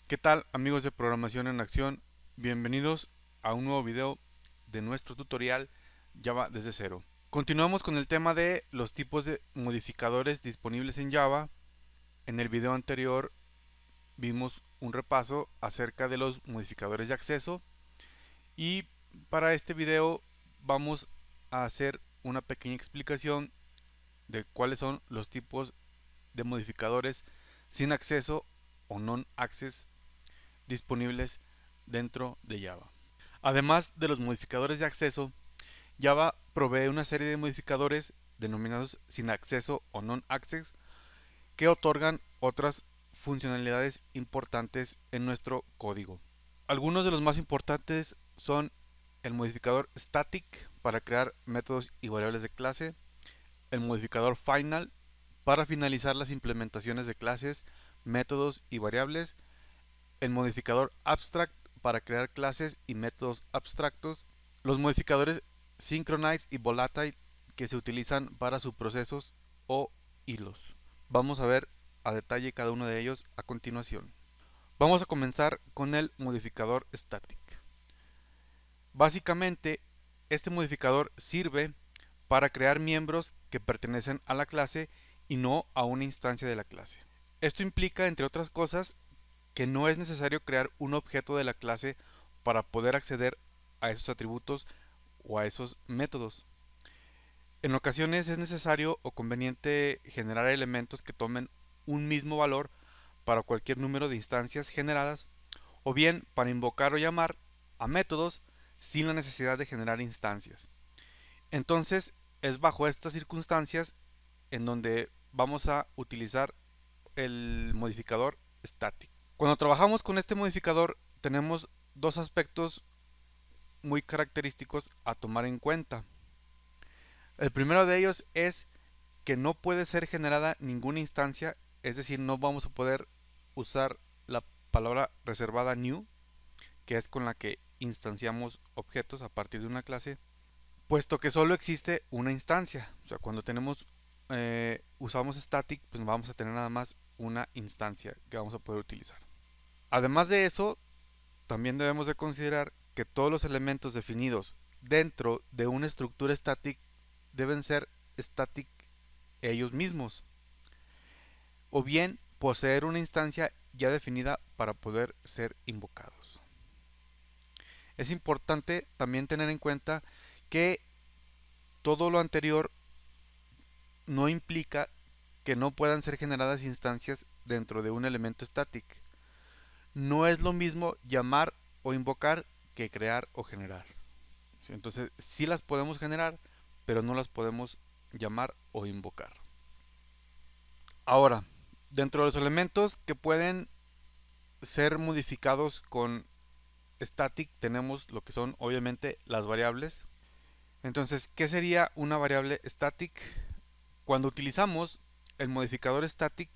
¿Qué tal, amigos de Programación en Acción? Bienvenidos a un nuevo video de nuestro tutorial Java desde cero. Continuamos con el tema de los tipos de modificadores disponibles en Java. En el video anterior vimos un repaso acerca de los modificadores de acceso y para este video vamos a hacer una pequeña explicación de cuáles son los tipos de modificadores sin acceso o non-access disponibles dentro de Java. Además de los modificadores de acceso, Java provee una serie de modificadores denominados sin acceso o non-access que otorgan otras funcionalidades importantes en nuestro código. Algunos de los más importantes son el modificador static para crear métodos y variables de clase, el modificador final para finalizar las implementaciones de clases, métodos y variables, el modificador abstract para crear clases y métodos abstractos, los modificadores synchronize y volatile que se utilizan para subprocesos o hilos. Vamos a ver a detalle cada uno de ellos a continuación. Vamos a comenzar con el modificador static. Básicamente, este modificador sirve para crear miembros que pertenecen a la clase y no a una instancia de la clase. Esto implica, entre otras cosas, que no es necesario crear un objeto de la clase para poder acceder a esos atributos o a esos métodos. En ocasiones es necesario o conveniente generar elementos que tomen un mismo valor para cualquier número de instancias generadas, o bien para invocar o llamar a métodos sin la necesidad de generar instancias. Entonces es bajo estas circunstancias en donde vamos a utilizar el modificador static. Cuando trabajamos con este modificador tenemos dos aspectos muy característicos a tomar en cuenta. El primero de ellos es que no puede ser generada ninguna instancia, es decir, no vamos a poder usar la palabra reservada new, que es con la que instanciamos objetos a partir de una clase, puesto que solo existe una instancia. O sea, cuando usamos static, pues vamos a tener nada más una instancia que vamos a poder utilizar. Además de eso, también debemos de considerar que todos los elementos definidos dentro de una estructura static deben ser static ellos mismos, o bien poseer una instancia ya definida para poder ser invocados. Es importante también tener en cuenta que todo lo anterior no implica que no puedan ser generadas instancias dentro de un elemento static. No es lo mismo llamar o invocar que crear o generar. Entonces sí las podemos generar, pero no las podemos llamar o invocar. Ahora, dentro de los elementos que pueden ser modificados con static tenemos lo que son obviamente las variables. Entonces, ¿qué sería una variable static? Cuando utilizamos el modificador static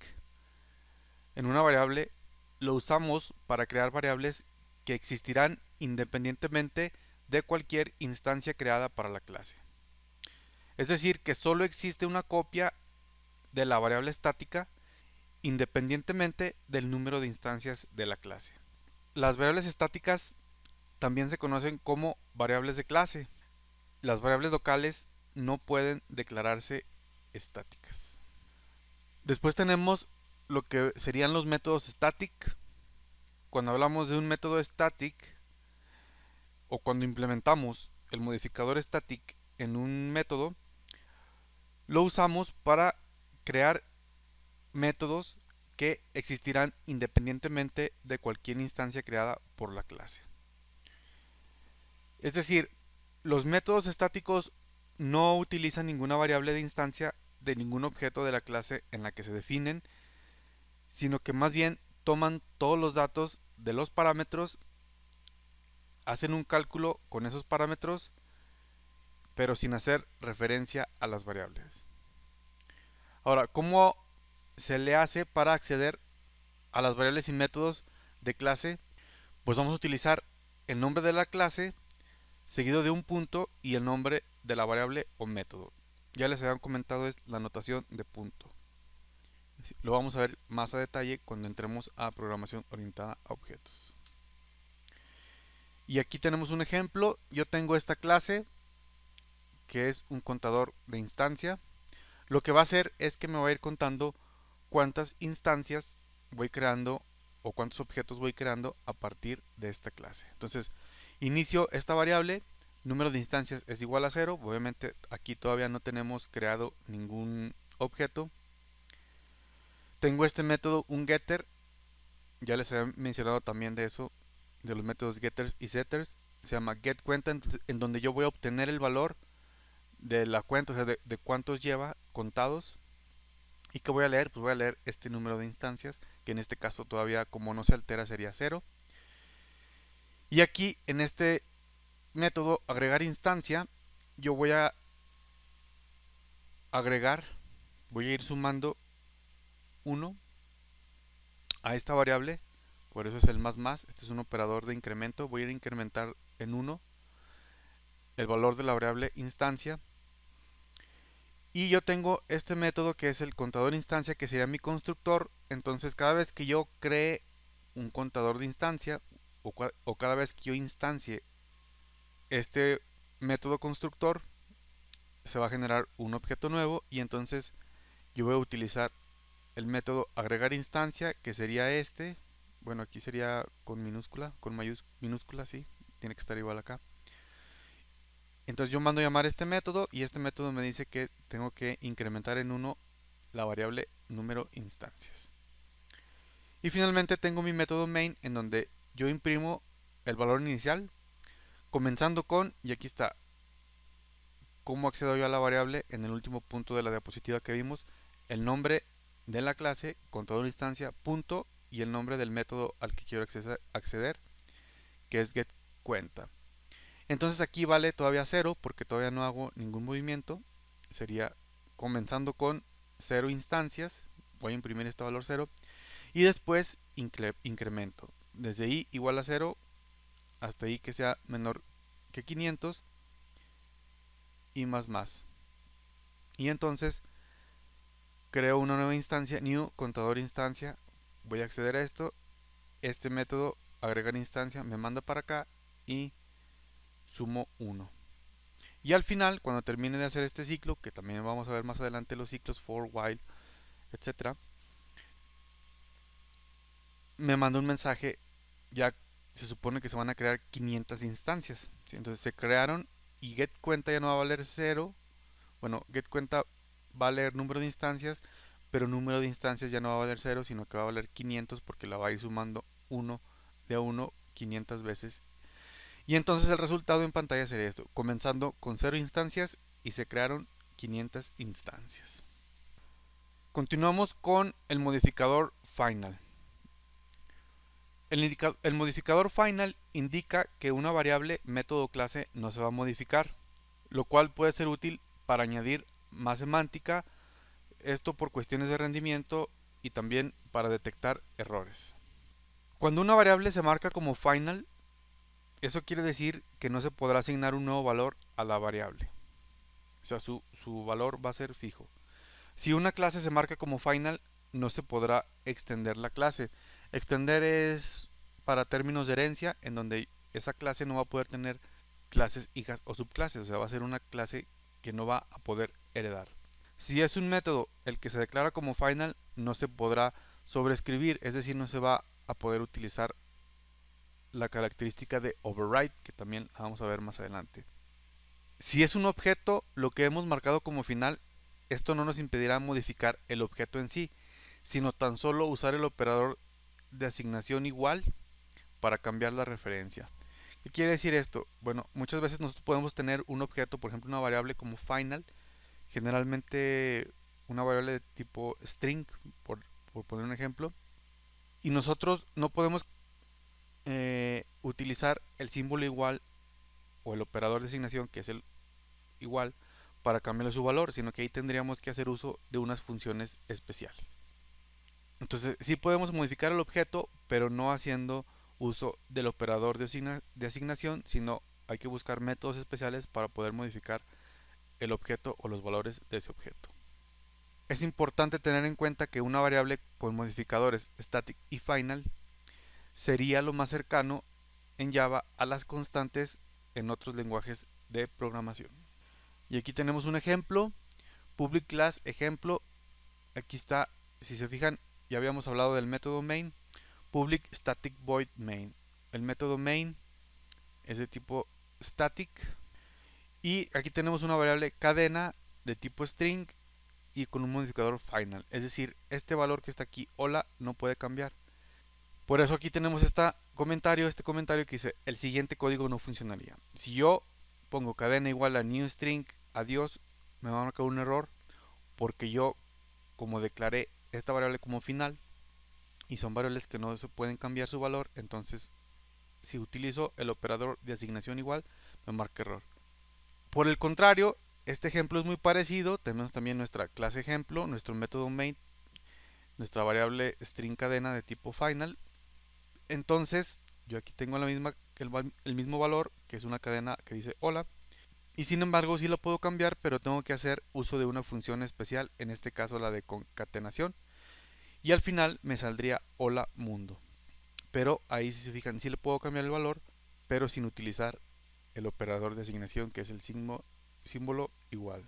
en una variable, lo usamos para crear variables que existirán independientemente de cualquier instancia creada para la clase. Es decir, que solo existe una copia de la variable estática independientemente del número de instancias de la clase. Las variables estáticas también se conocen como variables de clase. Las variables locales no pueden declararse estáticas. Después tenemos lo que serían los métodos static. Cuando hablamos de un método static o cuando implementamos el modificador static en un método, lo usamos para crear métodos que existirán independientemente de cualquier instancia creada por la clase. Es decir, los métodos estáticos no utilizan ninguna variable de instancia de ningún objeto de la clase en la que se definen, sino que más bien toman todos los datos de los parámetros, hacen un cálculo con esos parámetros, pero sin hacer referencia a las variables. Ahora, ¿cómo se le hace para acceder a las variables y métodos de clase? Pues vamos a utilizar el nombre de la clase seguido de un punto y el nombre de la variable o método. Ya les habían comentado es la notación de punto. Lo vamos a ver más a detalle cuando entremos a programación orientada a objetos. Y aquí tenemos un ejemplo. Yo tengo esta clase que es un contador de instancia. Lo que va a hacer es que me va a ir contando cuántas instancias voy creando o cuántos objetos voy creando a partir de esta clase. Entonces, inicio esta variable, número de instancias es igual a 0. Obviamente aquí todavía no tenemos creado ningún objeto. Tengo este método, un getter. Ya les había mencionado también de eso, de los métodos getters y setters. Se llama getCuenta, en donde yo voy a obtener el valor de la cuenta, o sea, de cuántos lleva contados. ¿Y qué voy a leer? Pues voy a leer este número de instancias, que en este caso todavía como no se altera sería 0. Y aquí en este método agregar instancia, yo voy a agregar, voy a ir sumando 1 a esta variable, por eso es el más, este es un operador de incremento, voy a ir a incrementar en 1 el valor de la variable instancia. Y yo tengo este método que es el contador instancia, que sería mi constructor. Entonces cada vez que yo cree un contador de instancia o cada vez que yo instancie este método constructor, se va a generar un objeto nuevo y entonces yo voy a utilizar el método agregar instancia, que sería este. Bueno, aquí sería con minúscula, con minúscula, sí, tiene que estar igual acá. Entonces yo mando a llamar este método y este método me dice que tengo que incrementar en 1 la variable número instancias. Y finalmente tengo mi método main, en donde yo imprimo el valor inicial, comenzando con, y aquí está, cómo accedo yo a la variable en el último punto de la diapositiva que vimos, el nombre de la clase, contador instancia, punto, y el nombre del método al que quiero acceder, que es getCuenta. Entonces aquí vale todavía 0 porque todavía no hago ningún movimiento. Sería comenzando con 0 instancias. Voy a imprimir este valor 0. Y después incremento. Desde i igual a 0 hasta i que sea menor que 500 y más. Y entonces creo una nueva instancia, new contador instancia. Voy a acceder a esto. Este método agregar instancia me manda para acá y sumo 1. Y al final, cuando termine de hacer este ciclo, que también vamos a ver más adelante los ciclos for, while, etc., me manda un mensaje. Ya se supone que se van a crear 500 instancias, ¿sí? Entonces se crearon y getCuenta ya no va a valer 0. Bueno, getCuenta va a leer número de instancias, pero número de instancias ya no va a valer 0, sino que va a valer 500 porque la va a ir sumando 1 de a 1 500 veces. Y entonces el resultado en pantalla sería esto, comenzando con 0 instancias y se crearon 500 instancias. Continuamos con el modificador final. El modificador final indica que una variable método clase no se va a modificar, lo cual puede ser útil para añadir más semántica, esto por cuestiones de rendimiento y también para detectar errores. Cuando una variable se marca como final, eso quiere decir que no se podrá asignar un nuevo valor a la variable. O sea, su valor va a ser fijo. Si una clase se marca como final, no se podrá extender la clase. Extender es para términos de herencia, en donde esa clase no va a poder tener clases hijas o subclases. O sea, va a ser una clase que no va a poder heredar. Si es un método el que se declara como final, no se podrá sobreescribir, es decir, no se va a poder utilizar la característica de override, que también la vamos a ver más adelante. Si es un objeto, lo que hemos marcado como final, esto no nos impedirá modificar el objeto en sí, sino tan solo usar el operador de asignación igual para cambiar la referencia. ¿Qué quiere decir esto? Bueno, muchas veces nosotros podemos tener un objeto, por ejemplo una variable como final, generalmente una variable de tipo string, por poner un ejemplo, y nosotros no podemos utilizar el símbolo igual o el operador de asignación, que es el igual, para cambiarle su valor, sino que ahí tendríamos que hacer uso de unas funciones especiales. Entonces sí podemos modificar el objeto, pero no haciendo uso del operador de asignación, sino hay que buscar métodos especiales para poder modificar el objeto o los valores de ese objeto. Es importante tener en cuenta que una variable con modificadores static y final sería lo más cercano en Java a las constantes en otros lenguajes de programación. Y aquí tenemos un ejemplo, public class ejemplo. Aquí está, si se fijan, ya habíamos hablado del método main, public static void main. El método main es de tipo static y aquí tenemos una variable cadena de tipo string y con un modificador final, es decir, este valor que está aquí, hola, no puede cambiar. Por eso aquí tenemos este comentario que dice, el siguiente código no funcionaría. Si yo pongo cadena igual a new string, adiós, me va a marcar un error porque yo, como declaré esta variable como final, y son variables que no se pueden cambiar su valor, entonces si utilizo el operador de asignación igual, me marca error. Por el contrario, este ejemplo es muy parecido, tenemos también nuestra clase ejemplo, nuestro método main, nuestra variable string cadena de tipo final. Entonces, yo aquí tengo el mismo valor, que es una cadena que dice hola, y sin embargo sí lo puedo cambiar, pero tengo que hacer uso de una función especial, en este caso la de concatenación, y al final me saldría hola mundo. Pero ahí, si se fijan, sí le puedo cambiar el valor, pero sin utilizar el operador de asignación, que es el símbolo igual.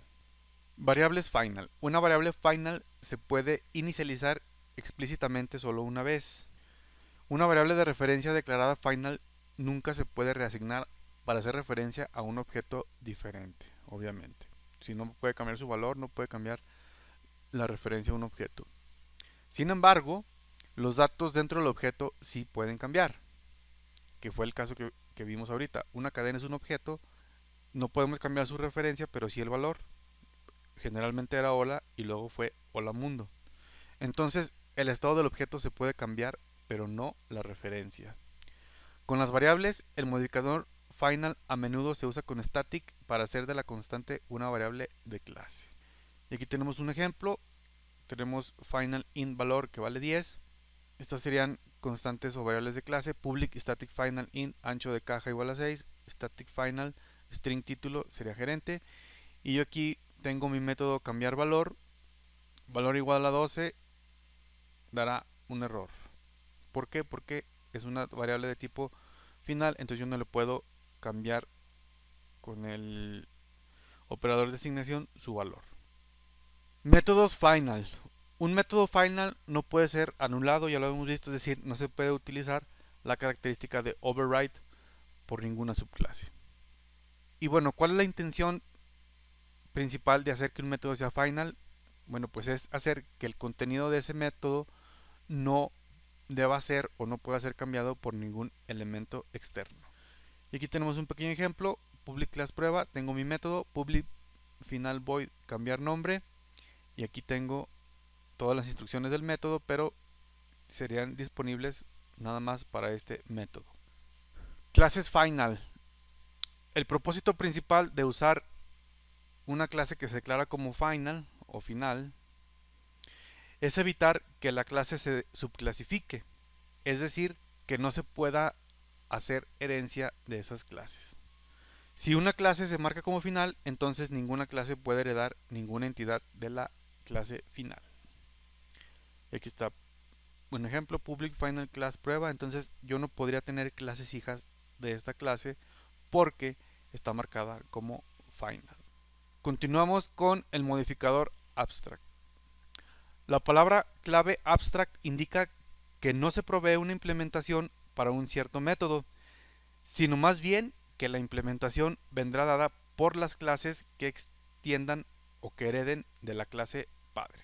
Variables final. Una variable final se puede inicializar explícitamente solo una vez. Una variable de referencia declarada final nunca se puede reasignar para hacer referencia a un objeto diferente, obviamente. Si no puede cambiar su valor, no puede cambiar la referencia a un objeto. Sin embargo, los datos dentro del objeto sí pueden cambiar, que fue el caso que vimos ahorita. Una cadena es un objeto, no podemos cambiar su referencia, pero sí el valor. Generalmente era hola y luego fue hola mundo. Entonces, el estado del objeto se puede cambiar, pero no la referencia. Con las variables, el modificador final a menudo se usa con static para hacer de la constante una variable de clase. Y aquí tenemos un ejemplo. Tenemos final int valor que vale 10. Estas serían constantes o variables de clase. Public static final int ancho de caja igual a 6. Static final string título sería gerente. Y yo aquí tengo mi método cambiar valor. Valor igual a 12 dará un error. ¿Por qué? Porque es una variable de tipo final, entonces yo no le puedo cambiar con el operador de asignación su valor. Métodos final. Un método final no puede ser anulado, ya lo hemos visto, es decir, no se puede utilizar la característica de override por ninguna subclase. Y bueno, ¿cuál es la intención principal de hacer que un método sea final? Bueno, pues es hacer que el contenido de ese método no deba ser o no pueda ser cambiado por ningún elemento externo. Y aquí tenemos un pequeño ejemplo, public class prueba, tengo mi método, public final void cambiar nombre, y aquí tengo todas las instrucciones del método, pero serían disponibles nada más para este método. Clases final. El propósito principal de usar una clase que se declara como final o final es evitar que la clase se subclasifique, es decir, que no se pueda hacer herencia de esas clases. Si una clase se marca como final, entonces ninguna clase puede heredar ninguna entidad de la clase final. Aquí está un ejemplo, public final class prueba, entonces yo no podría tener clases hijas de esta clase porque está marcada como final. Continuamos con el modificador abstract. La palabra clave abstract indica que no se provee una implementación para un cierto método, sino más bien que la implementación vendrá dada por las clases que extiendan o que hereden de la clase padre.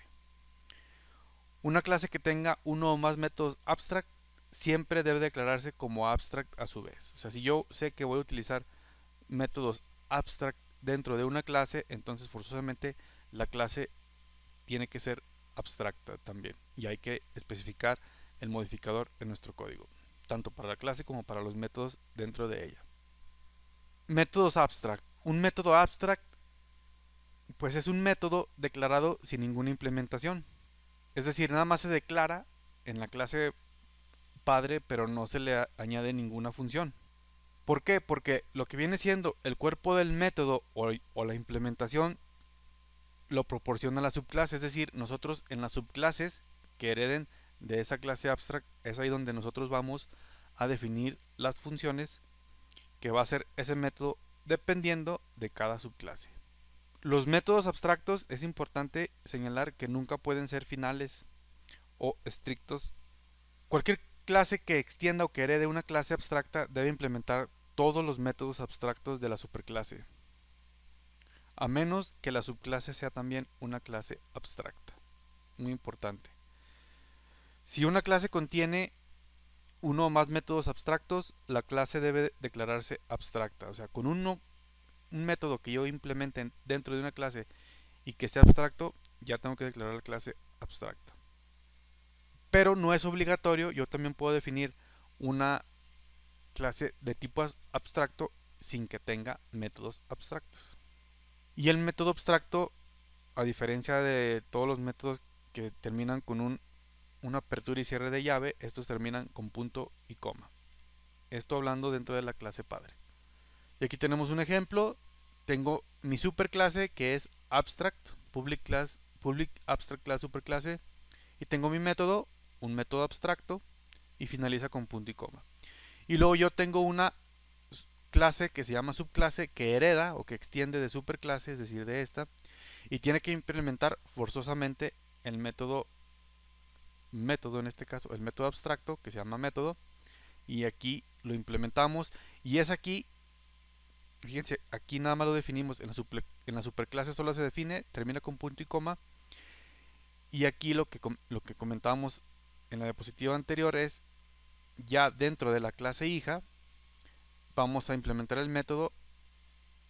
Una clase que tenga uno o más métodos abstract siempre debe declararse como abstract a su vez. O sea, si yo sé que voy a utilizar métodos abstract dentro de una clase, entonces forzosamente la clase tiene que ser abstracta también. Y hay que especificar el modificador en nuestro código, tanto para la clase como para los métodos dentro de ella. Métodos abstract. Un método abstract pues es un método declarado sin ninguna implementación. Es decir, nada más se declara en la clase padre, pero no se le añade ninguna función. ¿Por qué? Porque lo que viene siendo el cuerpo del método o la implementación lo proporciona la subclase, es decir, nosotros en las subclases que hereden de esa clase abstract es ahí donde nosotros vamos a definir las funciones que va a hacer ese método dependiendo de cada subclase. Los métodos abstractos es importante señalar que nunca pueden ser finales o estrictos. Cualquier clase que extienda o que herede una clase abstracta debe implementar todos los métodos abstractos de la superclase, a menos que la subclase sea también una clase abstracta. Muy importante. Si una clase contiene uno o más métodos abstractos, la clase debe declararse abstracta. O sea, con un método que yo implemente dentro de una clase y que sea abstracto, ya tengo que declarar la clase abstracta. Pero no es obligatorio, yo también puedo definir una clase de tipo abstracto sin que tenga métodos abstractos. Y el método abstracto, a diferencia de todos los métodos que terminan con una apertura y cierre de llave, estos terminan con punto y coma. Esto hablando dentro de la clase padre. Y aquí tenemos un ejemplo. Tengo mi superclase que es abstract, public abstract class superclase, y tengo mi método, un método abstracto, y finaliza con punto y coma. Y luego yo tengo una clase que se llama subclase que hereda o que extiende de superclase, es decir, de esta, y tiene que implementar forzosamente el método en este caso, el método abstracto que se llama método, y aquí lo implementamos, y es aquí, fíjense, aquí nada más lo definimos, en la superclase solo se define, termina con punto y coma, y aquí lo que comentábamos en la diapositiva anterior es, ya dentro de la clase hija, vamos a implementar el método,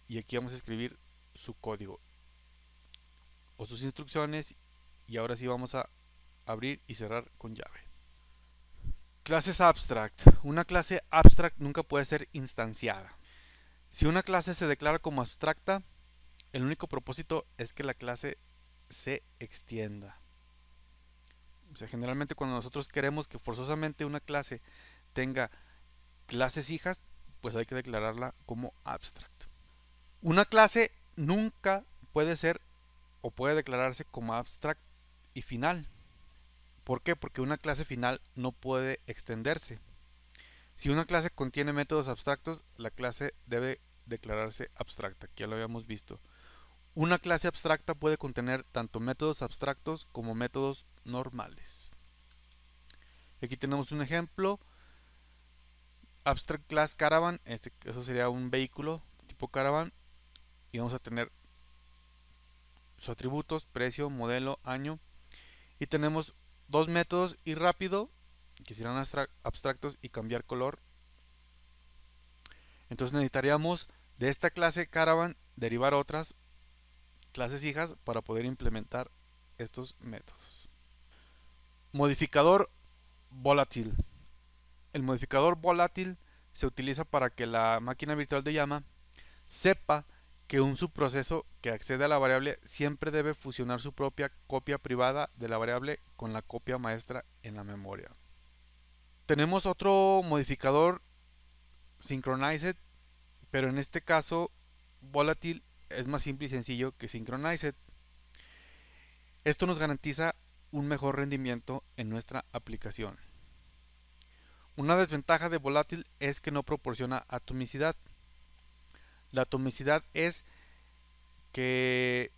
y aquí vamos a escribir su código, o sus instrucciones, y ahora sí vamos a abrir y cerrar con llave. Clases abstract. Una clase abstract nunca puede ser instanciada. Si una clase se declara como abstracta, el único propósito es que la clase se extienda. O sea, generalmente cuando nosotros queremos que forzosamente una clase tenga clases hijas, pues hay que declararla como abstract. Una clase nunca puede ser o puede declararse como abstract y final. ¿Por qué? Porque una clase final no puede extenderse. Si una clase contiene métodos abstractos, la clase debe declararse abstracta, que ya lo habíamos visto. Una clase abstracta puede contener tanto métodos abstractos como métodos normales. Aquí tenemos un ejemplo. Abstract class caravan, eso sería un vehículo tipo caravan, y vamos a tener sus atributos, precio, modelo, año, y tenemos dos métodos y rápido, que serán abstractos, y cambiar color. Entonces necesitaríamos de esta clase caravan derivar otras clases hijas para poder implementar estos métodos. Modificador volátil. El modificador volátil se utiliza para que la máquina virtual de llama sepa que un subproceso que accede a la variable siempre debe fusionar su propia copia privada de la variable con la copia maestra en la memoria. Tenemos otro modificador synchronized, pero en este caso volátil es más simple y sencillo que synchronized. Esto nos garantiza un mejor rendimiento en nuestra aplicación. Una desventaja de volátil es que no proporciona atomicidad. La atomicidad es que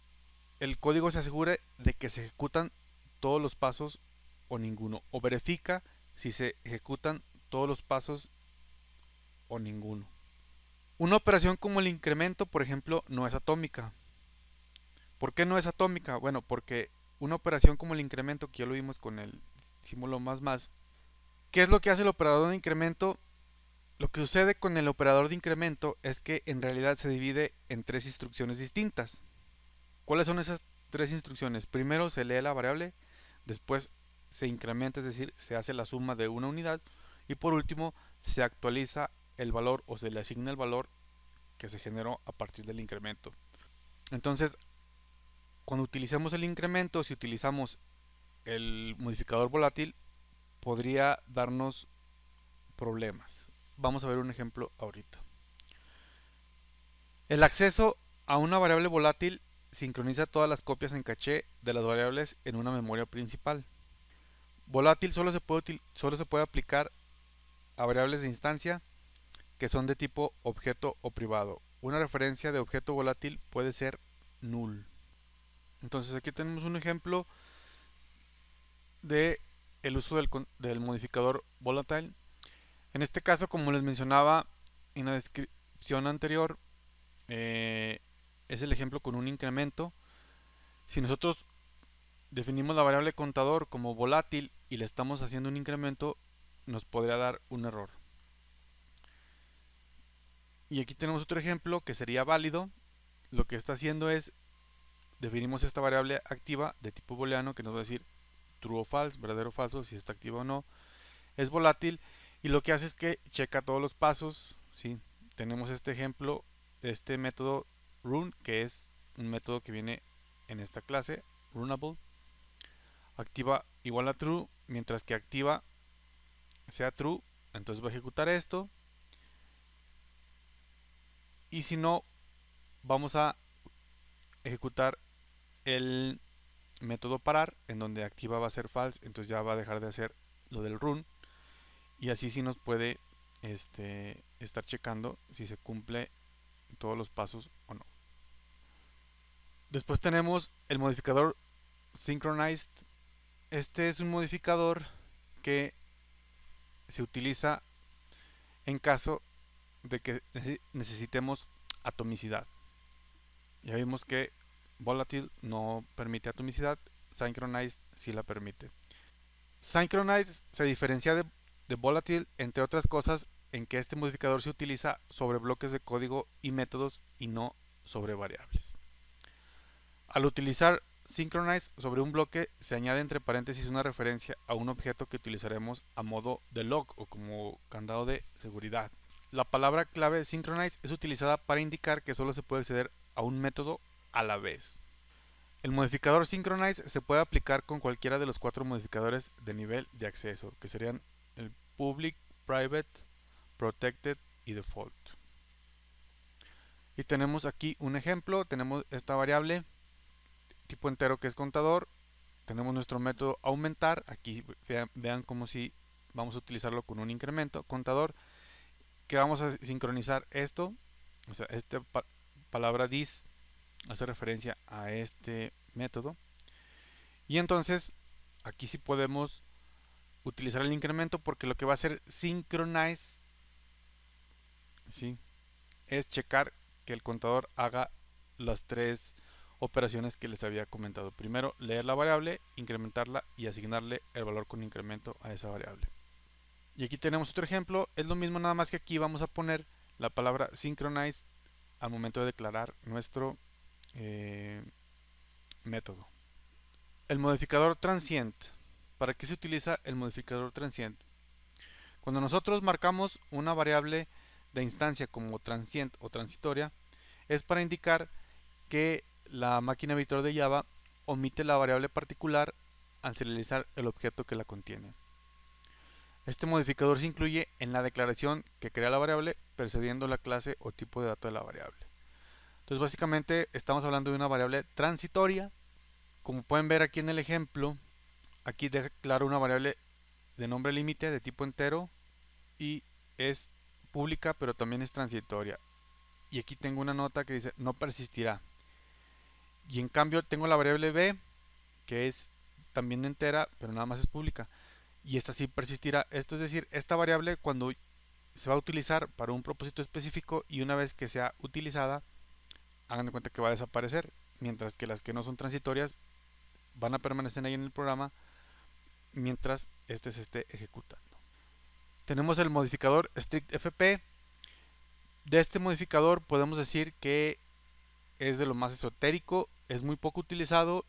el código se asegure de que se ejecutan todos los pasos o ninguno, o verifica si se ejecutan todos los pasos o ninguno. Una operación como el incremento, por ejemplo, no es atómica. ¿Por qué no es atómica? Bueno, porque una operación como el incremento, que ya lo vimos con el símbolo más, ¿qué es lo que hace el operador de incremento? Lo que sucede con el operador de incremento es que en realidad se divide en tres instrucciones distintas. ¿Cuáles son esas tres instrucciones? Primero se lee la variable, después se incrementa, es decir, se hace la suma de una unidad, y por último se actualiza el valor o se le asigna el valor que se generó a partir del incremento. Entonces, cuando utilicemos el incremento, si utilizamos el modificador volátil, podría darnos problemas. Vamos a ver un ejemplo ahorita. El acceso a una variable volátil sincroniza todas las copias en caché de las variables en una memoria principal. Volátil solo se puede aplicar a variables de instancia que son de tipo objeto o privado. Una referencia de objeto volátil puede ser null. Entonces aquí tenemos un ejemplo de el uso del modificador volatile. En este caso, como les mencionaba en la descripción anterior, es el ejemplo con un incremento. Si nosotros definimos la variable contador como volátil y le estamos haciendo un incremento, nos podría dar un error. Y aquí tenemos otro ejemplo que sería válido. Lo que está haciendo es, definimos esta variable activa de tipo booleano que nos va a decir true o false, verdadero o falso, si está activa o no. Es volátil y lo que hace es que checa todos los pasos. ¿Sí? Tenemos este ejemplo de este método run, que es un método que viene en esta clase, runable. Activa igual a true, mientras que activa sea true, entonces va a ejecutar esto. Y si no, vamos a ejecutar el método parar, en donde activa va a ser false, entonces ya va a dejar de hacer lo del run. Y así sí nos puede estar checando si se cumple todos los pasos o no. Después tenemos el modificador synchronized. Este es un modificador que se utiliza en caso de que necesitemos atomicidad. Ya vimos que volatile no permite atomicidad, synchronized sí la permite. Synchronized se diferencia de volatile, entre otras cosas, en que este modificador se utiliza sobre bloques de código y métodos y no sobre variables. Al utilizar synchronize sobre un bloque, se añade entre paréntesis una referencia a un objeto que utilizaremos a modo de lock o como candado de seguridad. La palabra clave synchronize es utilizada para indicar que solo se puede acceder a un método a la vez. El modificador synchronize se puede aplicar con cualquiera de los 4 modificadores de nivel de acceso, que serían el public, private, protected y default. Y tenemos aquí un ejemplo, tenemos esta variable tipo entero que es contador, tenemos nuestro método aumentar, aquí vean como si vamos a utilizarlo con un incremento contador, que vamos a sincronizar esto, o sea, esta palabra this hace referencia a este método, y entonces aquí sí podemos utilizar el incremento, porque lo que va a hacer synchronize, ¿sí?, es checar que el contador haga las 3 operaciones que les había comentado. Primero, leer la variable, incrementarla y asignarle el valor con incremento a esa variable. Y aquí tenemos otro ejemplo, es lo mismo, nada más que aquí vamos a poner la palabra synchronize al momento de declarar nuestro método. El modificador transient. ¿Para qué se utiliza el modificador transient? Cuando nosotros marcamos una variable de instancia como transient o transitoria, es para indicar que la máquina editor de Java omite la variable particular al serializar el objeto que la contiene. Este modificador se incluye en la declaración que crea la variable precediendo la clase o tipo de dato de la variable. Entonces básicamente estamos hablando de una variable transitoria. Como pueden ver aquí en el ejemplo, aquí declaro una variable de nombre límite de tipo entero y es pública, pero también es transitoria. Y aquí tengo una nota que dice no persistirá. Y en cambio tengo la variable b, que es también entera, pero nada más es pública. Y esta sí persistirá. Esto es decir, esta variable cuando se va a utilizar para un propósito específico y una vez que sea utilizada, hagan de cuenta que va a desaparecer. Mientras que las que no son transitorias van a permanecer ahí en el programa mientras este se esté ejecutando. Tenemos el modificador strictfp. De este modificador podemos decir que es de lo más esotérico, es muy poco utilizado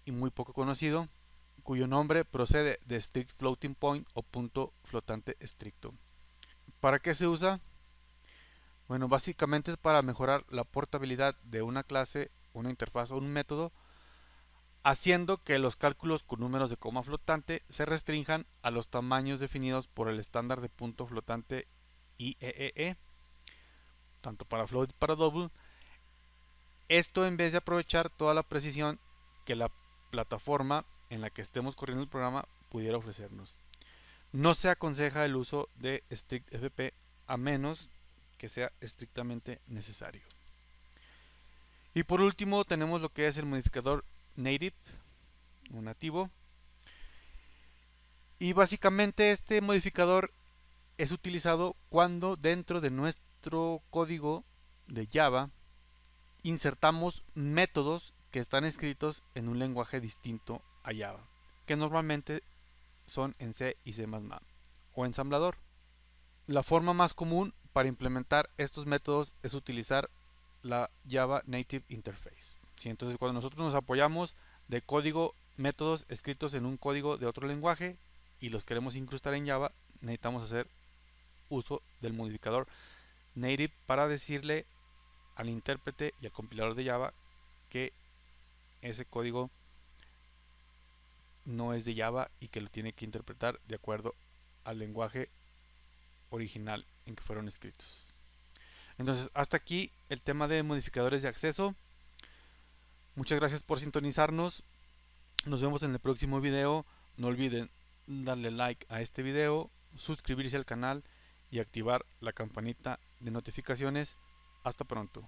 y muy poco conocido, cuyo nombre procede de strict floating point o punto flotante estricto. ¿Para qué se usa? Bueno, básicamente es para mejorar la portabilidad de una clase, una interfaz o un método, haciendo que los cálculos con números de coma flotante se restrinjan a los tamaños definidos por el estándar de punto flotante IEEE, tanto para float como para double, Esto en vez de aprovechar toda la precisión que la plataforma en la que estemos corriendo el programa pudiera ofrecernos. No se aconseja el uso de StrictFP a menos que sea estrictamente necesario. Y por último tenemos lo que es el modificador native o nativo. Y básicamente este modificador es utilizado cuando dentro de nuestro código de Java insertamos métodos que están escritos en un lenguaje distinto a Java, que normalmente son en C y C++ o ensamblador. La forma más común para implementar estos métodos es utilizar la Java Native Interface. ¿Sí? Entonces, cuando nosotros nos apoyamos de código, métodos escritos en un código de otro lenguaje y los queremos incrustar en Java, necesitamos hacer uso del modificador native para decirle al intérprete y al compilador de Java que ese código no es de Java y que lo tiene que interpretar de acuerdo al lenguaje original en que fueron escritos. Entonces, hasta aquí el tema de modificadores de acceso. Muchas gracias por sintonizarnos. Nos vemos en el próximo video. No olviden darle like a este video, suscribirse al canal y activar la campanita de notificaciones. Hasta pronto.